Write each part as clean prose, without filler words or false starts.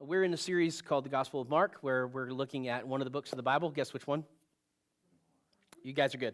We're in a series called the Gospel of Mark, where we're looking at one of the books of the Bible. Guess which one? You guys are good.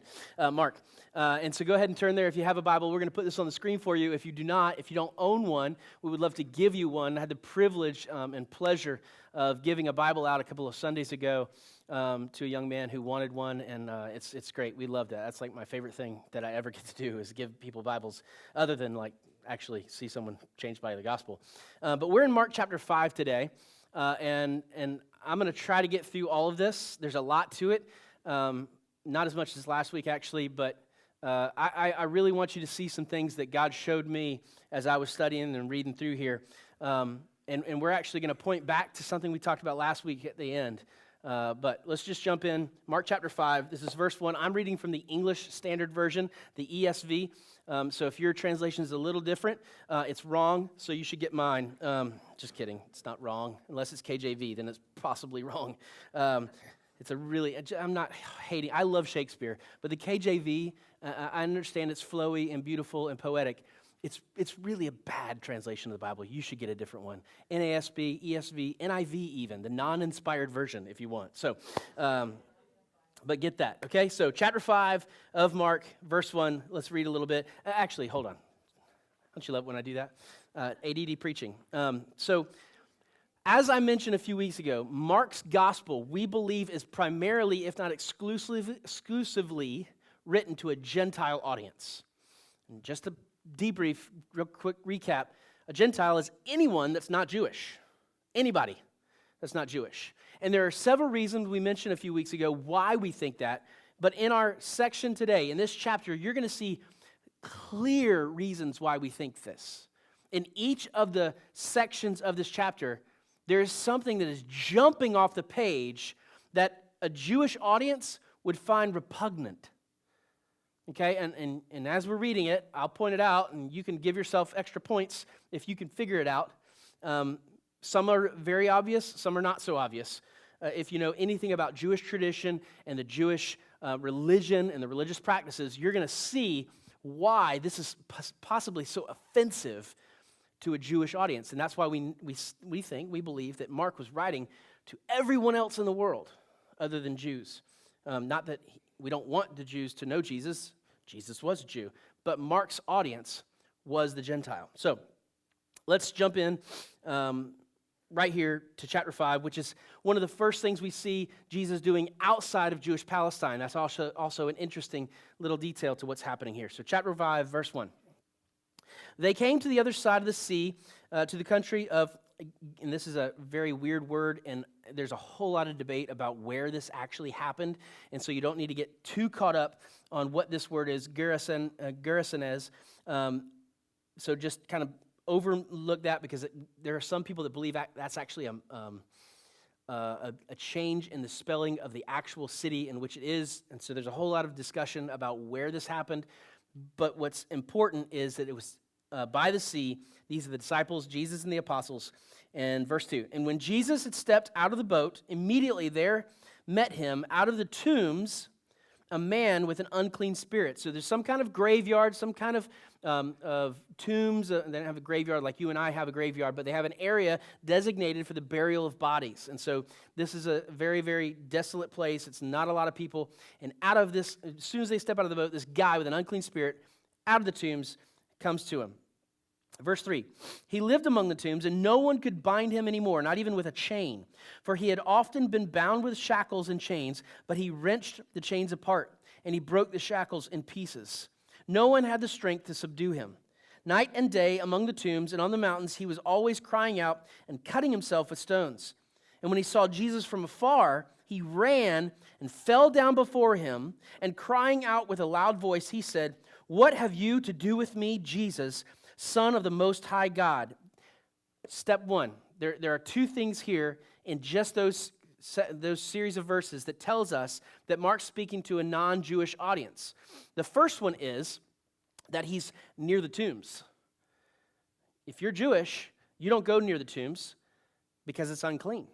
Mark. And so go ahead and turn there if you have a Bible. We're going to put this on the screen for you. If you do not, if you don't own one, we would love to give you one. I had the privilege and pleasure of giving a Bible out a couple of Sundays ago to a young man who wanted one, and it's great. We love that. That's like my favorite thing that I ever get to do is give people Bibles, other than like actually see someone changed by the gospel. But we're in Mark chapter 5 today, and I'm going to try to get through all of this. There's a lot to it. Not as much as last week, actually, but I really want you to see some things that God showed me as I was studying and reading through here. And we're actually going to point back to something we talked about last week at the end. But let's just jump in. Mark chapter 5, this is verse 1. I'm reading from the English Standard Version, the ESV. So if your translation is a little different, it's wrong, so you should get mine. Just kidding. It's not wrong. Unless it's KJV, then it's possibly wrong. It's a really, I'm not hating, I love Shakespeare, but the KJV, I understand it's flowy and beautiful and poetic. It's really a bad translation of the Bible. You should get a different one. NASB, ESV, NIV even, the non-inspired version if you want. So, but get that, okay? So chapter 5 of Mark, verse 1, let's read a little bit. Actually, hold on. Don't you love when I do that? ADD preaching. As I mentioned a few weeks ago, Mark's gospel, we believe, is primarily, if not exclusively, written to a Gentile audience. And just to debrief, real quick recap, a Gentile is anyone that's not Jewish. Anybody that's not Jewish. And there are several reasons we mentioned a few weeks ago why we think that. But in our section today, in this chapter, you're going to see clear reasons why we think this. In each of the sections of this chapter, there is something that is jumping off the page that a Jewish audience would find repugnant. Okay, and as we're reading it, I'll point it out, and you can give yourself extra points if you can figure it out. Some are very obvious, some are not so obvious. If you know anything about Jewish tradition and the Jewish religion and the religious practices, you're going to see why this is possibly so offensive to a Jewish audience. And that's why we believe that Mark was writing to everyone else in the world other than Jews. Not that we don't want the Jews to know Jesus. Jesus was a Jew. But Mark's audience was the Gentile. So let's jump in right here to chapter 5, which is one of the first things we see Jesus doing outside of Jewish Palestine. That's also an interesting little detail to what's happening here. So chapter 5, verse 1. They came to the other side of the sea, to the country of, and this is a very weird word, and there's a whole lot of debate about where this actually happened, and so you don't need to get too caught up on what this word is, Gerasenes. So just kind of overlook that, because there are some people that believe that's actually a change in the spelling of the actual city in which it is, and so there's a whole lot of discussion about where this happened. But what's important is that it was by the sea. These are the disciples, Jesus and the apostles. And verse 2, and when Jesus had stepped out of the boat, immediately there met him out of the tombs a man with an unclean spirit. So there's some kind of graveyard, some kind of tombs. They don't have a graveyard like you and I have a graveyard, but they have an area designated for the burial of bodies. And so this is a very, very desolate place. It's not a lot of people. And out of this, as soon as they step out of the boat, this guy with an unclean spirit out of the tombs comes to him. Verse 3, he lived among the tombs, and no one could bind him anymore, not even with a chain. For he had often been bound with shackles and chains, but he wrenched the chains apart, and he broke the shackles in pieces. No one had the strength to subdue him. Night and day among the tombs and on the mountains, he was always crying out and cutting himself with stones. And when he saw Jesus from afar, he ran and fell down before him, and crying out with a loud voice, he said, "What have you to do with me, Jesus, Son of the Most High God?" Step one, there are two things here in just those series of verses that tells us that Mark's speaking to a non-Jewish audience. The first one is that he's near the tombs. If you're Jewish, you don't go near the tombs because it's unclean.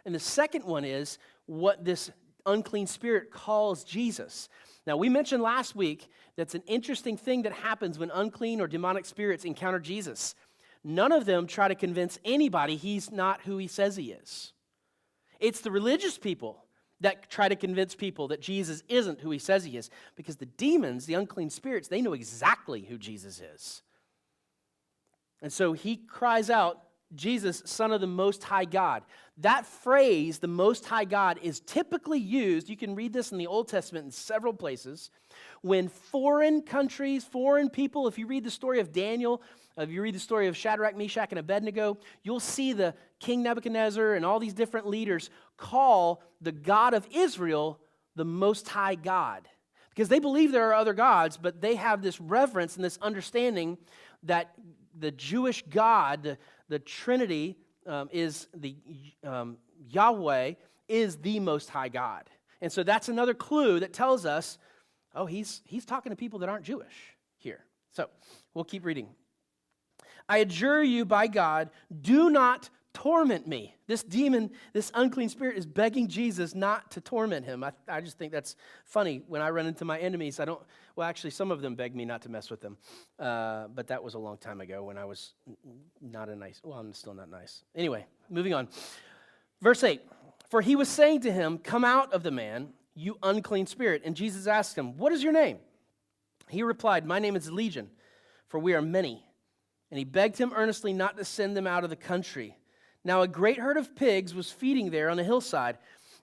And the second one is what this unclean spirit calls Jesus. Now, we mentioned last week that's an interesting thing that happens when unclean or demonic spirits encounter Jesus. none of them try to convince anybody he's not who he says he is. It's the religious people that try to convince people that Jesus isn't who he says he is, because the demons, the unclean spirits, they know exactly who Jesus is. And so he cries out, Jesus, Son of the Most High God. That phrase, the Most High God, is typically used, you can read this in the Old Testament in several places, when foreign countries, foreign people, if you read the story of Daniel, if you read the story of Shadrach, Meshach, and Abednego, you'll see the King Nebuchadnezzar and all these different leaders call the God of Israel the Most High God. Because they believe there are other gods, but they have this reverence and this understanding that the Jewish God, the Trinity, is the Yahweh is the Most High God. And so that's another clue that tells us, oh, he's talking to people that aren't Jewish here. So we'll keep reading. I adjure you by God, do not torment me. This demon, this unclean spirit is begging Jesus not to torment him. I just think that's funny. When I run into my enemies, actually some of them beg me not to mess with them. But that was a long time ago when I was I'm still not nice. Anyway, moving on. Verse 8, for he was saying to him, come out of the man, you unclean spirit. And Jesus asked him, what is your name? He replied, my name is Legion, for we are many. And he begged him earnestly not to send them out of the country. Now a great herd of pigs was feeding there on the hillside,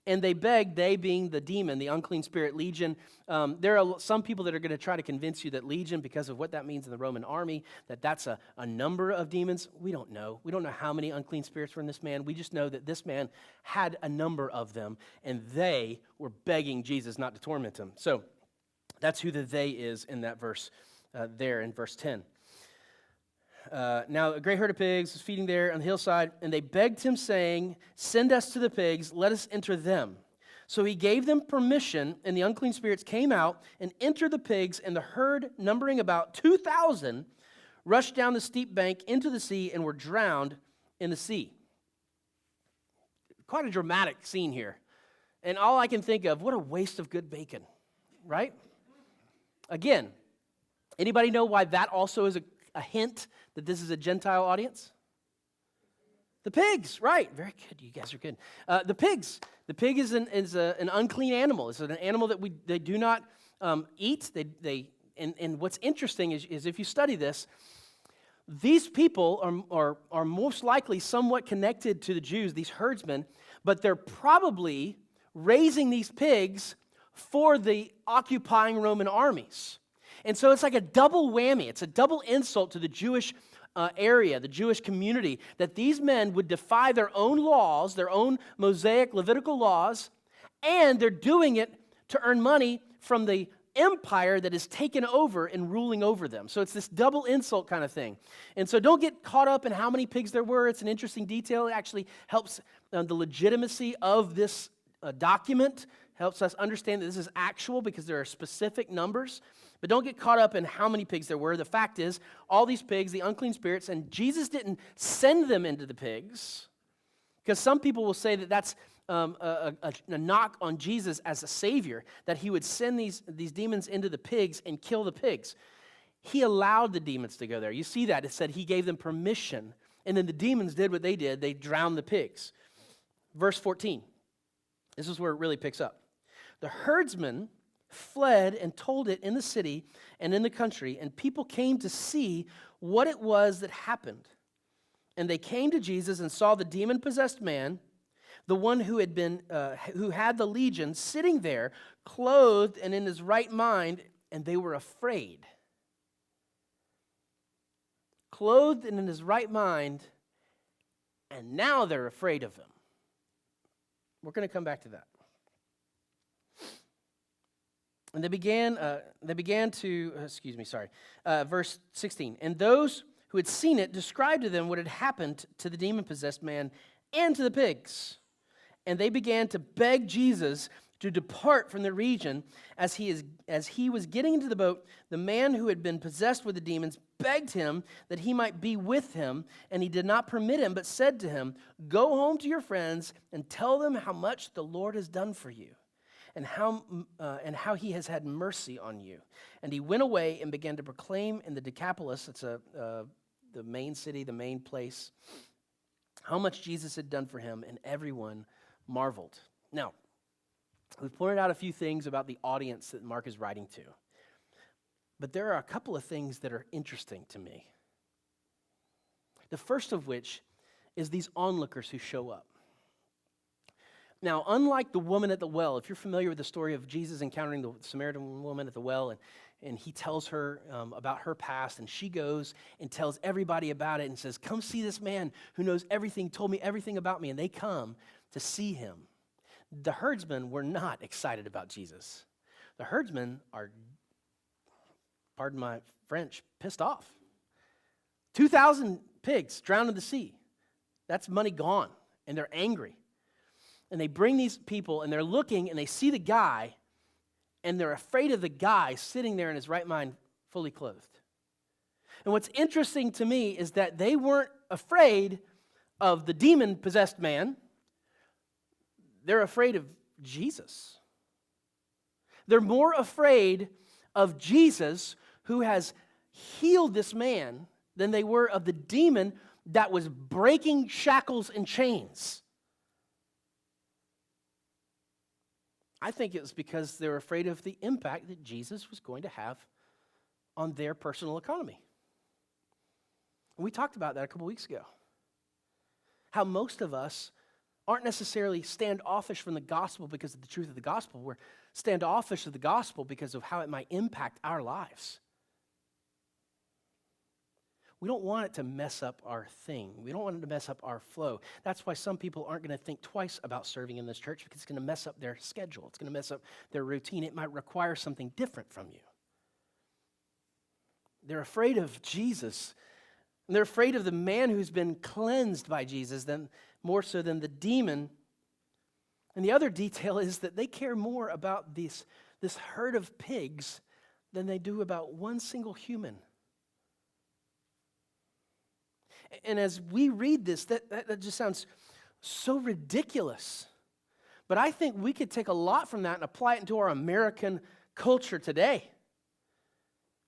and they begged, they being the demon, the unclean spirit, Legion. There are some people that are going to try to convince you that Legion, because of what that means in the Roman army, that's a number of demons. We don't know. We don't know how many unclean spirits were in this man. We just know that this man had a number of them, and they were begging Jesus not to torment him. So that's who the they is in that verse there in verse 10. Now a great herd of pigs was feeding there on the hillside, and they begged him, saying, send us to the pigs, let us enter them. So he gave them permission, and the unclean spirits came out and entered the pigs, and the herd, numbering about 2,000, rushed down the steep bank into the sea and were drowned in the sea. Quite a dramatic scene here. And all I can think of, what a waste of good bacon, right? Again, anybody know why that also is a hint that this is a Gentile audience? The pigs, right. Very good. You guys are good. The pigs. The pig is an unclean animal. It's an animal that they do not eat. And what's interesting is if you study this, these people are most likely somewhat connected to the Jews, these herdsmen, but they're probably raising these pigs for the occupying Roman armies. And so it's like a double whammy. It's a double insult to the Jewish area, the Jewish community, that these men would defy their own laws, their own Mosaic, Levitical laws, and they're doing it to earn money from the empire that is taken over and ruling over them. So it's this double insult kind of thing. And so don't get caught up in how many pigs there were. It's an interesting detail. It actually helps the legitimacy of this document, helps us understand that this is actual because there are specific numbers. But don't get caught up in how many pigs there were. The fact is, all these pigs, the unclean spirits, and Jesus didn't send them into the pigs, because some people will say that that's a knock on Jesus as a savior, that he would send these demons into the pigs and kill the pigs. He allowed the demons to go there. You see that. It said he gave them permission, and then the demons did what they did. They drowned the pigs. Verse 14. This is where it really picks up. The herdsmen fled and told it in the city and in the country, and people came to see what it was that happened. And they came to Jesus and saw the demon-possessed man, the one who had the legion, sitting there, clothed and in his right mind, and they were afraid. Clothed and in his right mind, and now they're afraid of him. We're going to come back to that. And they began to, verse 16. And those who had seen it described to them what had happened to the demon-possessed man and to the pigs. And they began to beg Jesus to depart from the region. As he was getting into the boat, the man who had been possessed with the demons begged him that he might be with him, and he did not permit him, but said to him, go home to your friends and tell them how much the Lord has done for you, and how he has had mercy on you. And he went away and began to proclaim in the Decapolis, it's a the main city, the main place, how much Jesus had done for him, and everyone marveled. Now, we've pointed out a few things about the audience that Mark is writing to, but there are a couple of things that are interesting to me. The first of which is these onlookers who show up. Now, unlike the woman at the well, if you're familiar with the story of Jesus encountering the Samaritan woman at the well, and he tells her about her past, and she goes and tells everybody about it and says, come see this man who knows everything, told me everything about me, and they come to see him. The herdsmen were not excited about Jesus. The herdsmen are, pardon my French, pissed off. 2,000 pigs drowned in the sea. That's money gone, and they're angry. And they bring these people, and they're looking, and they see the guy, and they're afraid of the guy sitting there in his right mind, fully clothed. And what's interesting to me is that they weren't afraid of the demon-possessed man. They're afraid of Jesus. They're more afraid of Jesus, who has healed this man, than they were of the demon that was breaking shackles and chains. I think it was because they were afraid of the impact that Jesus was going to have on their personal economy. And we talked about that a couple weeks ago. How most of us aren't necessarily standoffish from the gospel because of the truth of the gospel. We're standoffish of the gospel because of how it might impact our lives. We don't want it to mess up our thing. We don't want it to mess up our flow. That's why some people aren't going to think twice about serving in this church, because it's going to mess up their schedule. It's going to mess up their routine. It might require something different from you. They're afraid of Jesus. And they're afraid of the man who's been cleansed by Jesus more so than the demon. And the other detail is that they care more about this herd of pigs than they do about one single human. And as we read this, that just sounds so ridiculous. But I think we could take a lot from that and apply it into our American culture today.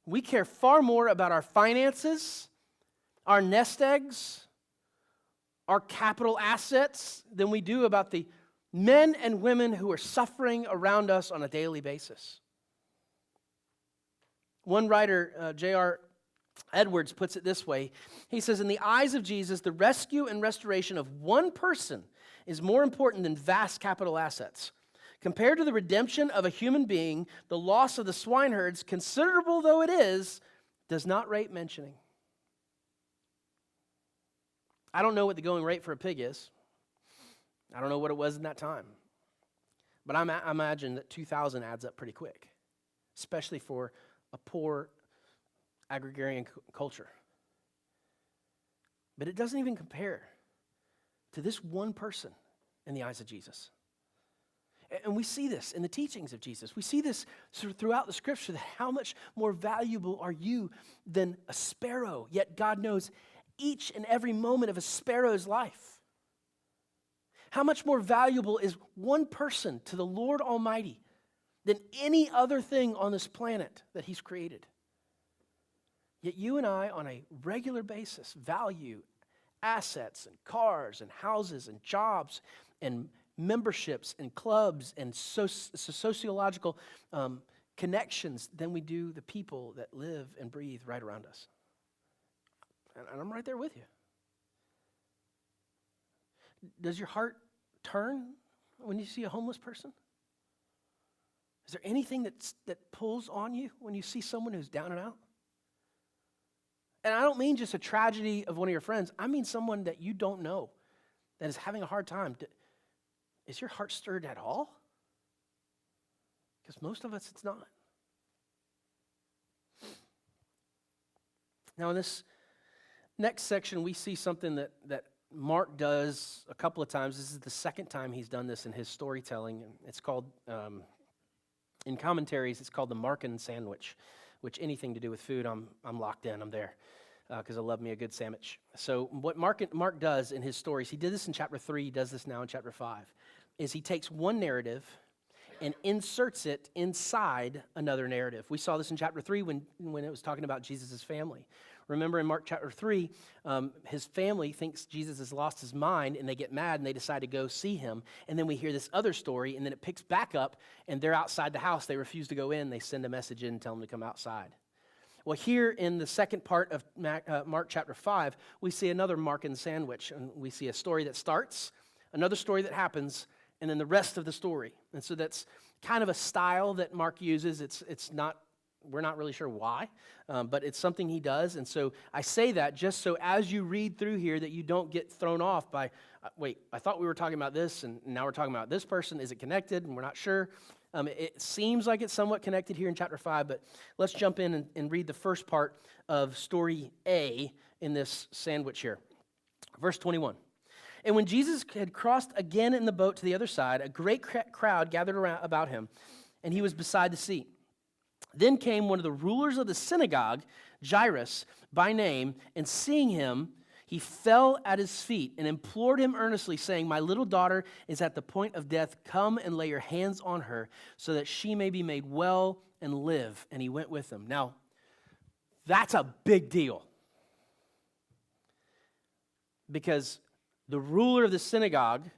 We care far more about our finances, our nest eggs, our capital assets than we do about the men and women who are suffering around us on a daily basis. One writer, J.R. Edwards, puts it this way. He says, in the eyes of Jesus, the rescue and restoration of one person is more important than vast capital assets. Compared to the redemption of a human being, the loss of the swineherds, considerable though it is, does not rate mentioning. I don't know what the going rate for a pig is. I don't know what it was in that time. But I imagine that 2,000 adds up pretty quick, especially for a poor agrarian culture. But it doesn't even compare to this one person in the eyes of Jesus. And we see this in the teachings of Jesus. We see this throughout the scripture, that how much more valuable are you than a sparrow, yet God knows each and every moment of a sparrow's life. How much more valuable is one person to the Lord Almighty than any other thing on this planet that He's created? Yet you and I, on a regular basis, value assets and cars and houses and jobs and memberships and clubs and sociological connections than we do the people that live and breathe right around us. And I'm right there with you. Does your heart turn when you see a homeless person? Is there anything that pulls on you when you see someone who's down and out? And I don't mean just a tragedy of one of your friends. I mean someone that you don't know that is having a hard time. Is your heart stirred at all? Because most of us, it's not. Now, in this next section, we see something that Mark does a couple of times. This is the second time he's done this in his storytelling. It's called, in commentaries, it's called the Markan sandwich, which anything to do with food, I'm locked in, I'm there, because I love me a good sandwich. So what Mark does in his stories, he did this in chapter 3, he does this now in chapter 5, is he takes one narrative and inserts it inside another narrative. We saw this in chapter 3 when it was talking about Jesus' family. Remember in Mark chapter 3, his family thinks Jesus has lost his mind, and they get mad, and they decide to go see him. And then we hear this other story, and then it picks back up, and they're outside the house. They refuse to go in. They send a message in and tell them to come outside. Well, here in the second part of Mark chapter 5, we see another Markan sandwich, and we see a story that starts, another story that happens, and then the rest of the story. And so that's kind of a style that Mark uses. It's not, we're not really sure why, but it's something he does. And so I say that just so as you read through here that you don't get thrown off by, wait, I thought we were talking about this, and now we're talking about this person. Is it connected? And we're not sure. It seems like it's somewhat connected here in chapter 5, but let's jump in and read the first part of story A in this sandwich here. Verse 21. And when Jesus had crossed again in the boat to the other side, a great crowd gathered around about him, and he was beside the sea. Then came one of the rulers of the synagogue, Jairus by name, and seeing him, he fell at his feet and implored him earnestly, saying, "My little daughter is at the point of death. Come and lay your hands on her so that she may be made well and live." And he went with them. Now, that's a big deal. Because the ruler of the synagogue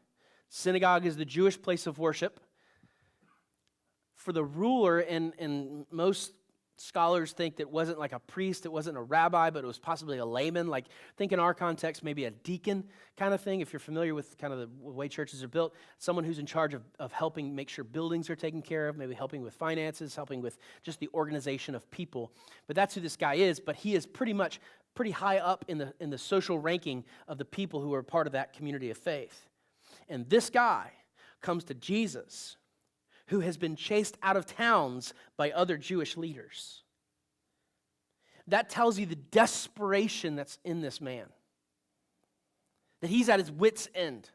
is the Jewish place of worship. For the ruler, and most scholars think that it wasn't like a priest, it wasn't a rabbi, but it was possibly a layman. Like, think in our context, maybe a deacon kind of thing, if you're familiar with kind of the way churches are built. Someone who's in charge of helping make sure buildings are taken care of, maybe helping with finances, helping with just the organization of people. But that's who this guy is, but he is pretty high up in the social ranking of the people who are part of that community of faith. And this guy comes to Jesus, who has been chased out of towns by other Jewish leaders. That tells you the desperation that's in this man. That he's at his wit's end.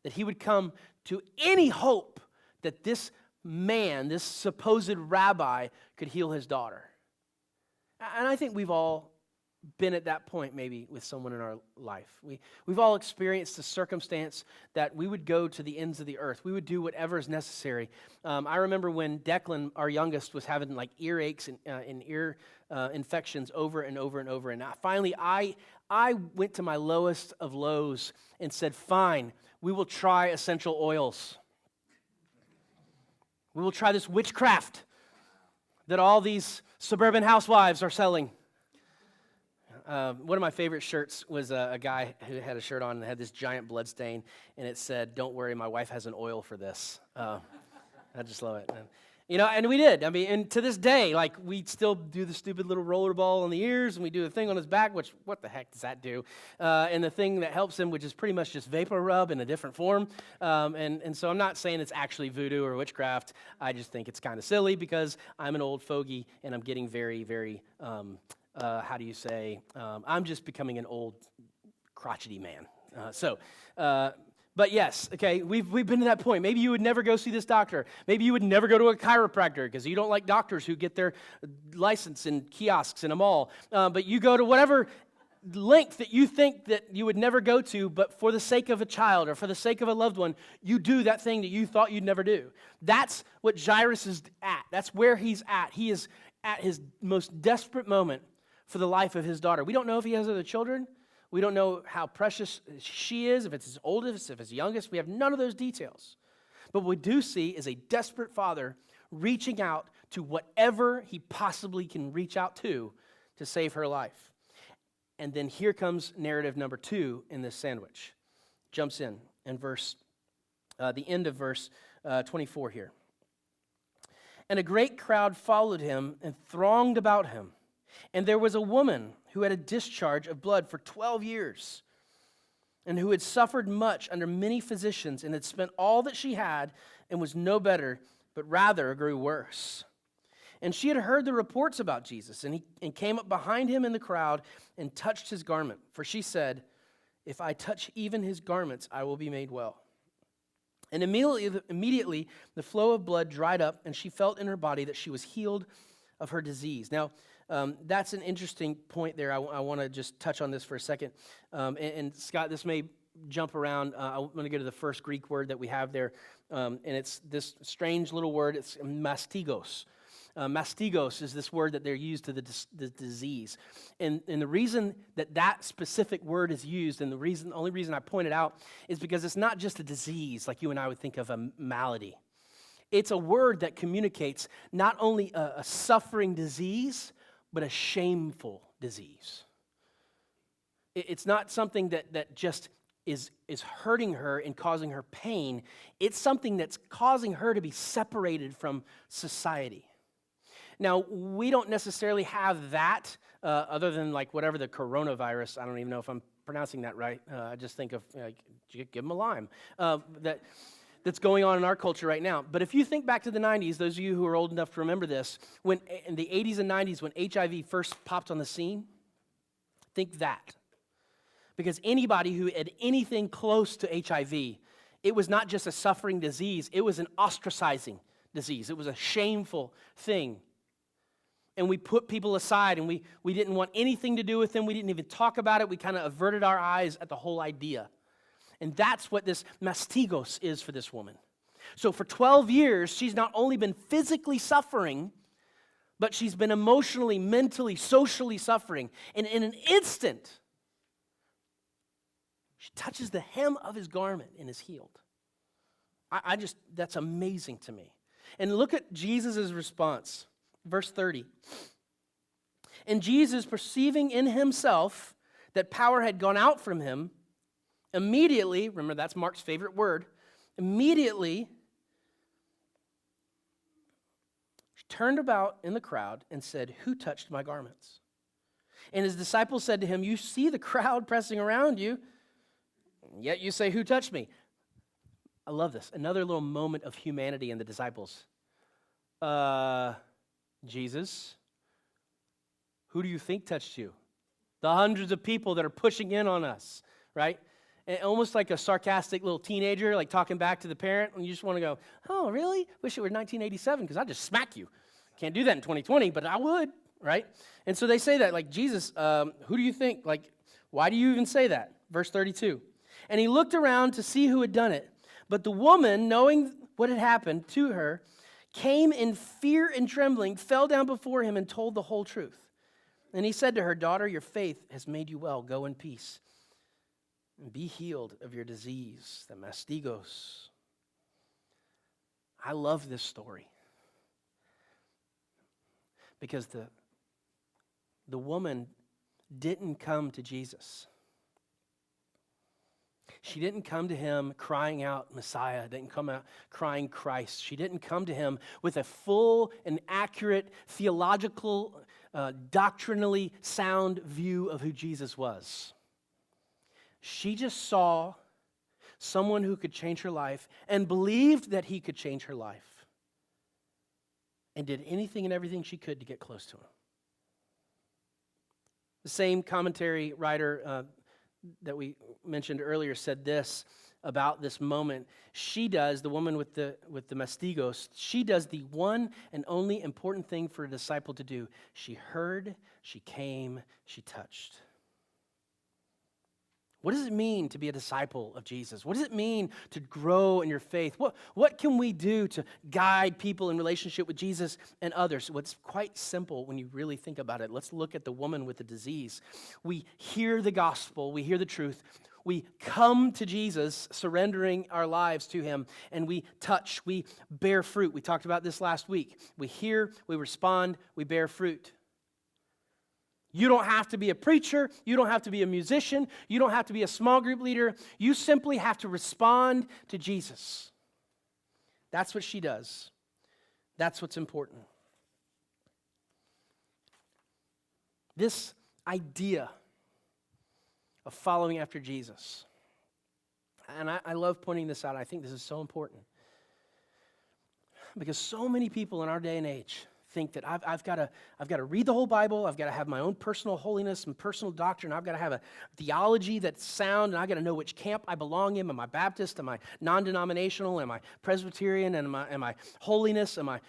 That he would come to any hope that this man, this supposed rabbi, could heal his daughter. And I think we've all been at that point maybe with someone in our life. We've all experienced the circumstance that we would go to the ends of the earth. We would do whatever is necessary. I remember when Declan, our youngest, was having like earaches and ear infections over and over and over. And finally, I went to my lowest of lows and said, "Fine, we will try essential oils. We will try this witchcraft that all these suburban housewives are selling." One of my favorite shirts was a guy who had a shirt on and had this giant blood stain, and it said, "Don't worry, my wife has an oil for this." I just love it. And we did. I mean, and to this day, like, we still do the stupid little roller ball on the ears, and we do the thing on his back, which, what the heck does that do? And the thing that helps him, which is pretty much just vapor rub in a different form. And so I'm not saying it's actually voodoo or witchcraft. I just think it's kind of silly because I'm an old fogey, and I'm getting very, very... I'm just becoming an old crotchety man. But yes, okay, we've been to that point. Maybe you would never go see this doctor. Maybe you would never go to a chiropractor because you don't like doctors who get their license in kiosks in a mall. But you go to whatever length that you think that you would never go to, but for the sake of a child or for the sake of a loved one, you do that thing that you thought you'd never do. That's what Jairus is at. That's where he's at. He is at his most desperate moment for the life of his daughter. We don't know if he has other children. We don't know how precious she is, if it's his oldest, if it's his youngest. We have none of those details. But what we do see is a desperate father reaching out to whatever he possibly can reach out to save her life. And then here comes narrative number 2 in this sandwich. Jumps in the end of verse 24 here. And a great crowd followed him and thronged about him. And there was a woman who had a discharge of blood for 12 years and who had suffered much under many physicians and had spent all that she had and was no better, but rather grew worse. And she had heard the reports about Jesus and came up behind him in the crowd and touched his garment. For she said, "If I touch even his garments, I will be made well." And immediately the flow of blood dried up, and she felt in her body that she was healed of her disease. Now, that's an interesting point there. I want to just touch on this for a second. And Scott, this may jump around. I want to go to the first Greek word that we have there. And it's this strange little word. It's mastigos. Mastigos is this word that they're used to the disease. And the reason that specific word is used, and the only reason I point it out, is because it's not just a disease like you and I would think of a malady. It's a word that communicates not only a suffering disease, but a shameful disease. It's not something that just is hurting her and causing her pain. It's something that's causing her to be separated from society. Now, we don't necessarily have that other than like whatever the coronavirus, I don't even know if I'm pronouncing that right. I just think of, give them a lime. That's going on in our culture right now. But if you think back to the 90s, those of you who are old enough to remember this, when in the 80s and 90s when HIV first popped on the scene, think that. Because anybody who had anything close to HIV, it was not just a suffering disease, it was an ostracizing disease. It was a shameful thing. And we put people aside, and we didn't want anything to do with them. We didn't even talk about it. We kind of averted our eyes at the whole idea. And that's what this mastigos is for this woman. So for 12 years, she's not only been physically suffering, but she's been emotionally, mentally, socially suffering. And in an instant, she touches the hem of his garment and is healed. That's amazing to me. And look at Jesus' response. Verse 30. And Jesus, perceiving in himself that power had gone out from him, immediately, remember that's Mark's favorite word, immediately he turned about in the crowd and said, "Who touched my garments?" And his disciples said to him, "You see the crowd pressing around you, yet you say, 'Who touched me?'" I love this. Another little moment of humanity in the disciples. Jesus, who do you think touched you? The hundreds of people that are pushing in on us, right? And almost like a sarcastic little teenager, like talking back to the parent, and you just want to go, "Oh, really? Wish it were 1987, because I'd just smack you." Can't do that in 2020, but I would, right? And so they say that, like, Jesus, who do you think? Like, why do you even say that? Verse 32. And he looked around to see who had done it. But the woman, knowing what had happened to her, came in fear and trembling, fell down before him, and told the whole truth. And he said to her, "Daughter, your faith has made you well. Go in peace and be healed of your disease," the mastigos. I love this story because the woman didn't come to Jesus. She didn't come to him crying out Messiah, didn't come out crying Christ. She didn't come to him with a full and accurate theological, doctrinally sound view of who Jesus was. She just saw someone who could change her life and believed that he could change her life and did anything and everything she could to get close to him. The same commentary writer that we mentioned earlier said this about this moment. She does, the woman with the mastigos, she does the one and only important thing for a disciple to do. She heard, she came, she touched. What does it mean to be a disciple of Jesus? What does it mean to grow in your faith? What can we do to guide people in relationship with Jesus and others? Well, it's quite simple when you really think about it. Let's look at the woman with the disease. We hear the gospel, we hear the truth. We come to Jesus, surrendering our lives to him, and we touch, we bear fruit. We talked about this last week. We hear, we respond, we bear fruit. You don't have to be a preacher. You don't have to be a musician. You don't have to be a small group leader. You simply have to respond to Jesus. That's what she does. That's what's important. This idea of following after Jesus, and I love pointing this out. I think this is so important because so many people in our day and age think that I've got to read the whole Bible. I've got to have my own personal holiness and personal doctrine. I've got to have a theology that's sound, and I've got to know which camp I belong in. Am I Baptist? Am I non-denominational? Am I Presbyterian? And am I holiness? Am I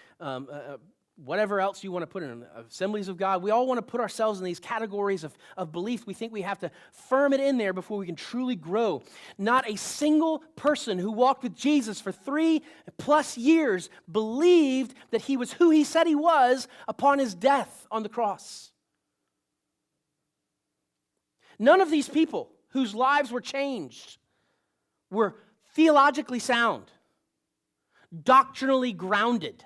whatever else you want to put in them, Assemblies of God. We all want to put ourselves in these categories of belief. We think we have to firm it in there before we can truly grow. Not a single person who walked with Jesus for 3+ years believed that he was who he said he was upon his death on the cross. None of these people whose lives were changed were theologically sound, doctrinally grounded.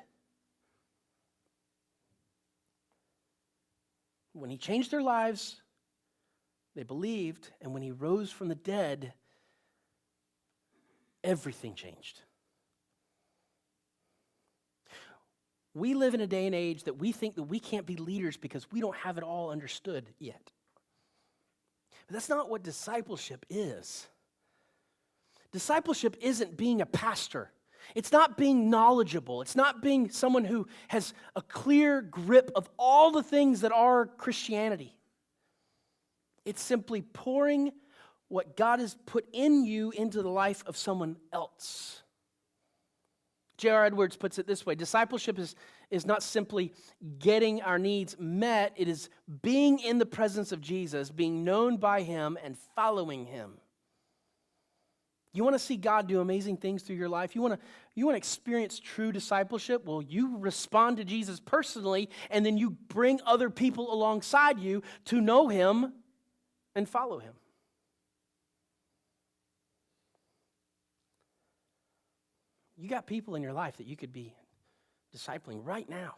When he changed their lives, they believed, and when he rose from the dead, everything changed. We live in a day and age that we think that we can't be leaders because we don't have it all understood yet. But that's not what discipleship is. Discipleship isn't being a pastor. It's not being knowledgeable. It's not being someone who has a clear grip of all the things that are Christianity. It's simply pouring what God has put in you into the life of someone else. J.R. Edwards puts it this way: discipleship is not simply getting our needs met. It is being in the presence of Jesus, being known by him, and following him. You want to see God do amazing things through your life? You want to experience true discipleship? Well, you respond to Jesus personally, and then you bring other people alongside you to know him and follow him. You got people in your life that you could be discipling right now.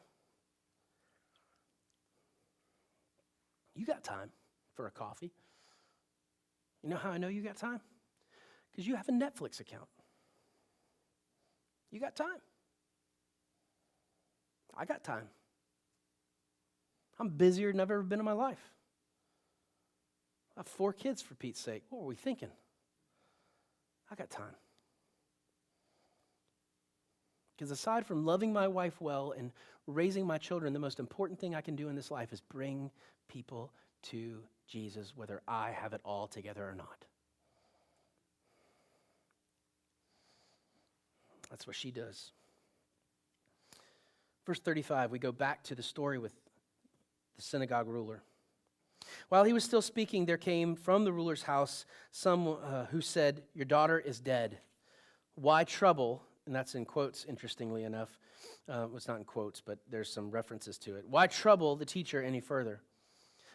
You got time for a coffee. You know how I know you got time? Because you have a Netflix account. You got time. I got time. I'm busier than I've ever been in my life. I have 4 kids, for Pete's sake. What were we thinking? I got time. Because aside from loving my wife well and raising my children, the most important thing I can do in this life is bring people to Jesus, whether I have it all together or not. That's what she does. Verse 35, we go back to the story with the synagogue ruler. While he was still speaking, there came from the ruler's house some who said, "Your daughter is dead. Why trouble?" And that's in quotes, interestingly enough. It's not in quotes, but there's some references to it. "Why trouble the teacher any further?"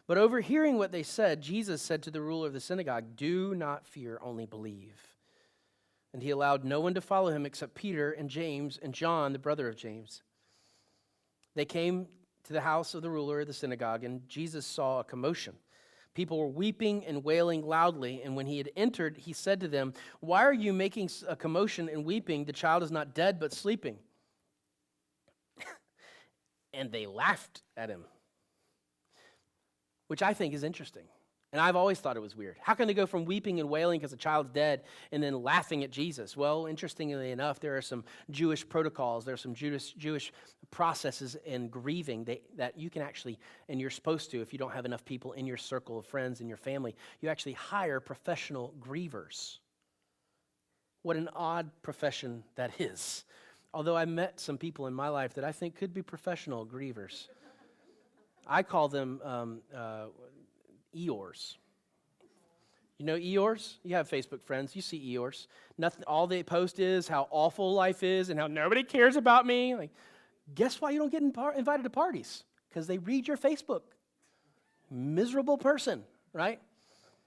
But overhearing what they said, Jesus said to the ruler of the synagogue, "Do not fear, only believe." And he allowed no one to follow him except Peter and James and John, the brother of James. They came to the house of the ruler of the synagogue, and Jesus saw a commotion. People were weeping and wailing loudly, and when he had entered, he said to them, "Why are you making a commotion and weeping? The child is not dead, but sleeping." And they laughed at him, which I think is interesting. And I've always thought it was weird. How can they go from weeping and wailing because the child's dead and then laughing at Jesus? Well, interestingly enough, there are some Jewish protocols. There are some Jewish processes in grieving that you can actually, and you're supposed to, if you don't have enough people in your circle of friends and your family, you actually hire professional grievers. What an odd profession that is. Although I met some people in my life that I think could be professional grievers. I call them Eeyores. You know Eeyores? You have Facebook friends. You see Eeyores. Nothing. All they post is how awful life is and how nobody cares about me. Like, guess why you don't get invited to parties? Because they read your Facebook. Miserable person, right?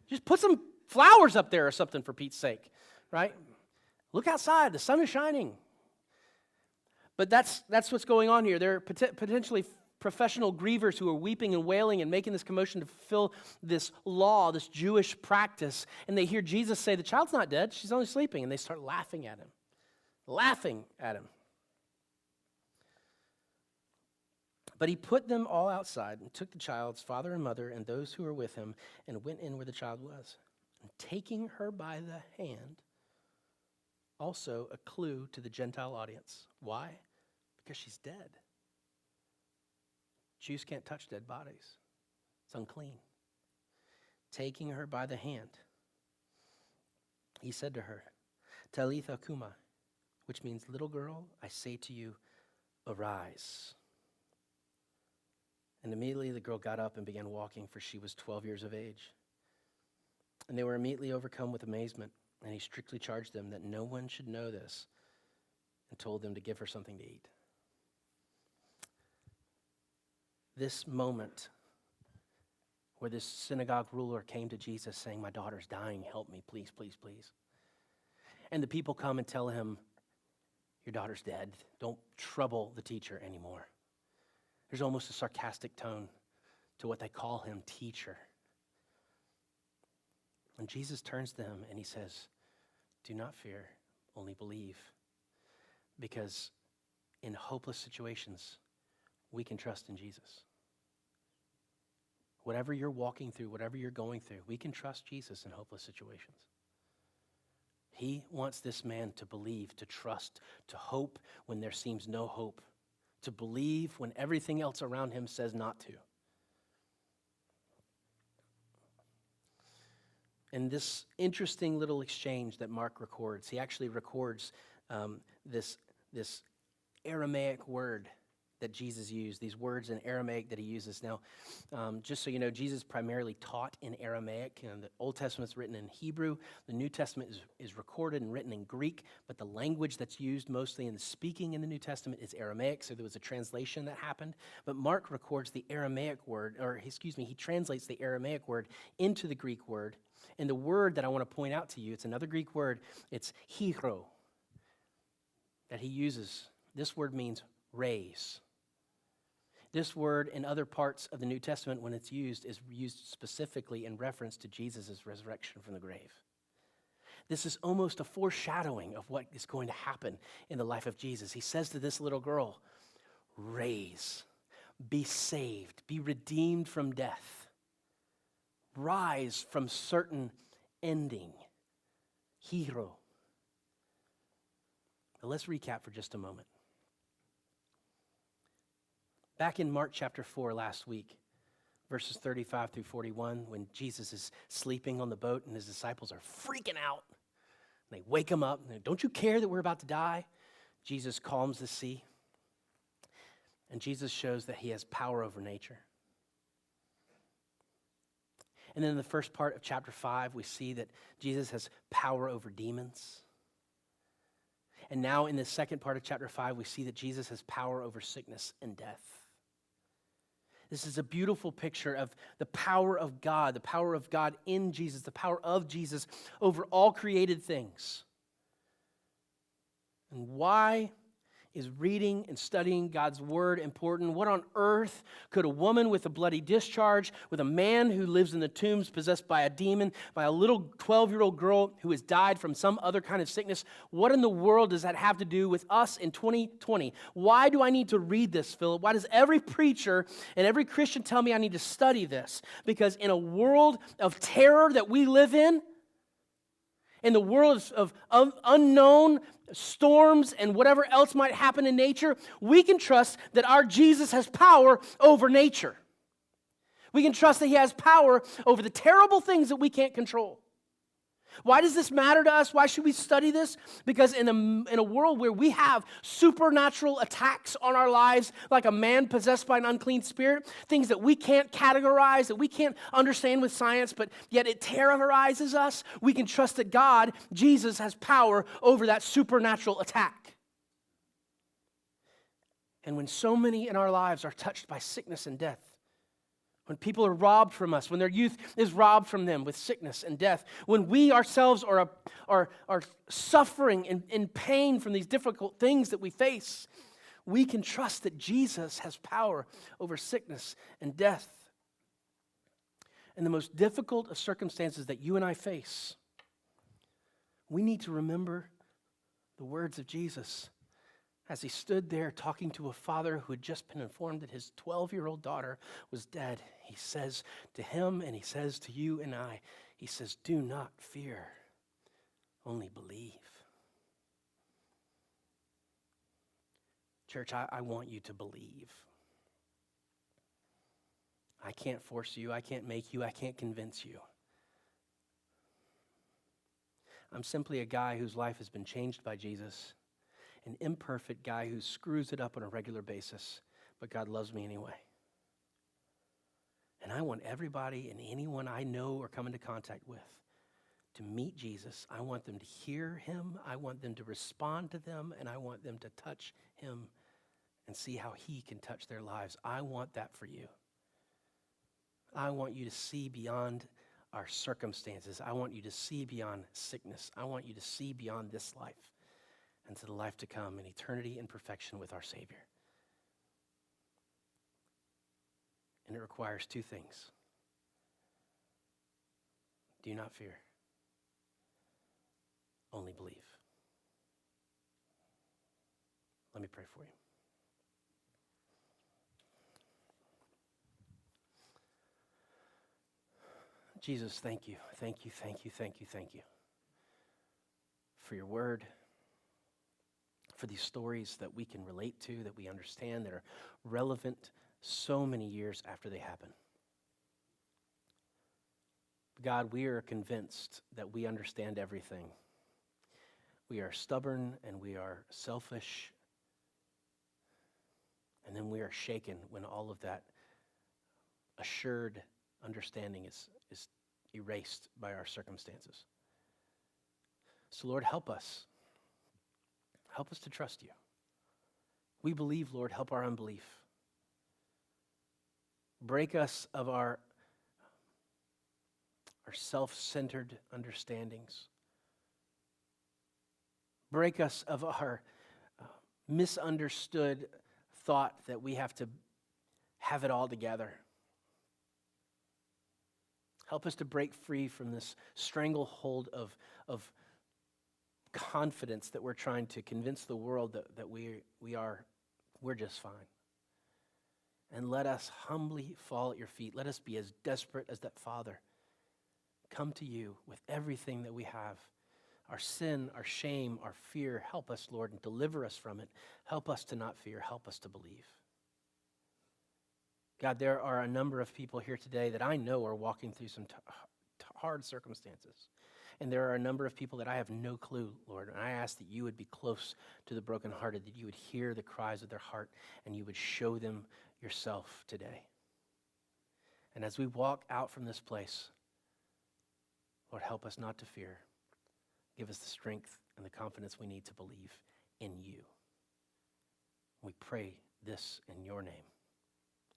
Just put some flowers up there or something, for Pete's sake, right? Look outside. The sun is shining. But that's what's going on here. There are potentially professional grievers who are weeping and wailing and making this commotion to fulfill this law, this Jewish practice. And they hear Jesus say, "The child's not dead, she's only sleeping." And they start laughing at him. Laughing at him. But he put them all outside and took the child's father and mother and those who were with him and went in where the child was. And taking her by the hand, also a clue to the Gentile audience. Why? Because she's dead. Jews can't touch dead bodies. It's unclean. Taking her by the hand, he said to her, "Talitha kuma," which means, "Little girl, I say to you, arise." And immediately the girl got up and began walking, for she was 12 years of age. And they were immediately overcome with amazement, and he strictly charged them that no one should know this, and told them to give her something to eat. This moment where this synagogue ruler came to Jesus saying, my daughter's dying, help me, please, please, please. And the people come and tell him, your daughter's dead. Don't trouble the teacher anymore. There's almost a sarcastic tone to what they call him, teacher. And Jesus turns to them and he says, do not fear, only believe. Because in hopeless situations, we can trust in Jesus. Whatever you're walking through, whatever you're going through, we can trust Jesus in hopeless situations. He wants this man to believe, to trust, to hope when there seems no hope, to believe when everything else around him says not to. In this interesting little exchange that Mark records, he actually records this Aramaic word that Jesus used, these words in Aramaic that he uses. Now, just so you know, Jesus primarily taught in Aramaic. And the Old Testament's written in Hebrew. The New Testament is recorded and written in Greek, but the language that's used mostly in the speaking in the New Testament is Aramaic, so there was a translation that happened. But Mark records the Aramaic word, he translates the Aramaic word into the Greek word. And the word that I want to point out to you, it's another Greek word, it's hero, that he uses. This word means raise. This word in other parts of the New Testament, when it's used, is used specifically in reference to Jesus' resurrection from the grave. This is almost a foreshadowing of what is going to happen in the life of Jesus. He says to this little girl, raise, be saved, be redeemed from death, rise from certain ending, hero. Now let's recap for just a moment. Back in Mark chapter 4 last week, verses 35 through 41, when Jesus is sleeping on the boat and his disciples are freaking out, and they wake him up, and don't you care that we're about to die? Jesus calms the sea, and Jesus shows that he has power over nature. And then in the first part of chapter 5, we see that Jesus has power over demons. And now in the second part of chapter 5, we see that Jesus has power over sickness and death. This is a beautiful picture of the power of God in Jesus, the power of Jesus over all created things. And why is reading and studying God's word important? What on earth could a woman with a bloody discharge, with a man who lives in the tombs possessed by a demon, by a little 12-year-old girl who has died from some other kind of sickness, what in the world does that have to do with us in 2020? Why do I need to read this, Philip? Why does every preacher and every Christian tell me I need to study this? Because in a world of terror that we live in the world of unknown storms and whatever else might happen in nature, we can trust that our Jesus has power over nature. We can trust that he has power over the terrible things that we can't control. Why does this matter to us? Why should we study this? Because in a world where we have supernatural attacks on our lives, like a man possessed by an unclean spirit, things that we can't categorize, that we can't understand with science, but yet it terrorizes us, we can trust that God, Jesus, has power over that supernatural attack. And when so many in our lives are touched by sickness and death, when people are robbed from us, when their youth is robbed from them with sickness and death, when we ourselves are suffering in pain from these difficult things that we face, we can trust that Jesus has power over sickness and death. In the most difficult of circumstances that you and I face, we need to remember the words of Jesus as he stood there talking to a father who had just been informed that his 12-year-old daughter was dead. He says to him, and he says to you and I, he says, do not fear, only believe. Church, I want you to believe. I can't force you, I can't make you, I can't convince you. I'm simply a guy whose life has been changed by Jesus. An imperfect guy who screws it up on a regular basis, but God loves me anyway. And I want everybody and anyone I know or come into contact with to meet Jesus. I want them to hear him. I want them to respond to them. And I want them to touch him and see how he can touch their lives. I want that for you. I want you to see beyond our circumstances. I want you to see beyond sickness. I want you to see beyond this life and to the life to come in eternity and perfection with our Savior. And it requires two things. Do not fear. Only believe. Let me pray for you. Jesus, thank you, thank you, thank you, thank you, thank you for your word, for these stories that we can relate to, that we understand, that are relevant so many years after they happen. God, we are convinced that we understand everything. We are stubborn and we are selfish, and then we are shaken when all of that assured understanding is erased by our circumstances. So Lord, help us. Help us to trust you. We believe, Lord, help our unbelief. Break us of our self-centered understandings. Break us of our misunderstood thought that we have to have it all together. Help us to break free from this stranglehold of confidence that we're trying to convince the world that we're just fine. And let us humbly fall at your feet. Let us be as desperate as that father. Come to you with everything that we have. Our sin, our shame, our fear. Help us, Lord, and deliver us from it. Help us to not fear. Help us to believe. God, there are a number of people here today that I know are walking through some hard circumstances. And there are a number of people that I have no clue, Lord. And I ask that you would be close to the brokenhearted, that you would hear the cries of their heart, and you would show them yourself today. And as we walk out from this place, Lord, help us not to fear. Give us the strength and the confidence we need to believe in you. We pray this in your name.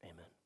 Amen.